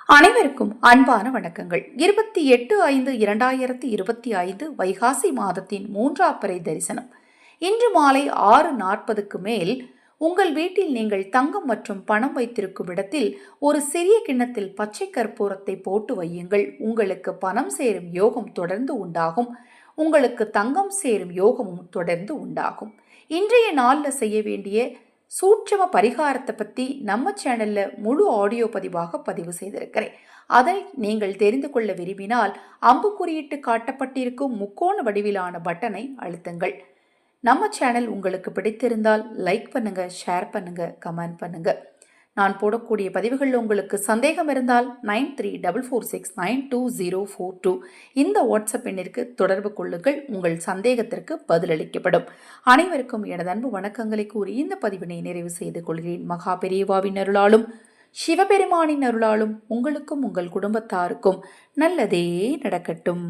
அனைவருக்கும் அன்பான வணக்கங்கள். 28/5/2025 வைகாசி மாதத்தின் 3ஆம் பிறை தரிசனம். இன்று மாலை 6:40க்கு மேல் உங்கள் வீட்டில் நீங்கள் தங்கம் மற்றும் பணம் வைத்திருக்கும் இடத்தில் ஒரு சிறிய கிண்ணத்தில் பச்சை கற்பூரத்தை போட்டு வையுங்கள். உங்களுக்கு பணம் சேரும் யோகம் தொடர்ந்து உண்டாகும். உங்களுக்கு தங்கம் சேரும் யோகமும் தொடர்ந்து உண்டாகும். இன்றைய நாளில் செய்ய வேண்டிய சூட்சம பரிகாரத்தை பற்றி நம்ம சேனல்ல முழு ஆடியோ பதிவாக பதிவு செய்திருக்கிறேன். அதை நீங்கள் தெரிந்து கொள்ள விரும்பினால் அம்புக்குறியிட்டு காட்டப்பட்டிருக்கும் முக்கோண வடிவிலான பட்டனை அழுத்துங்கள். நம்ம சேனல் உங்களுக்கு பிடித்திருந்தால் லைக் பண்ணுங்க, ஷேர் பண்ணுங்க, கமெண்ட் பண்ணுங்க. நான் போடக்கூடிய பதிவுகளில் உங்களுக்கு சந்தேகம் இருந்தால் 9344692042 இந்த வாட்ஸ்அப் எண்ணிற்கு தொடர்பு கொள்ளுங்கள். உங்கள் சந்தேகத்திற்கு பதிலளிக்கப்படும். அனைவருக்கும் எனது அன்பு வணக்கங்களை கூறி இந்த பதிவினை நிறைவு செய்து கொள்கிறேன். மகா பெரியவாவின் அருளாலும் சிவபெருமானின் அருளாலும் உங்களுக்கும் உங்கள் குடும்பத்தாருக்கும் நல்லதே நடக்கட்டும்.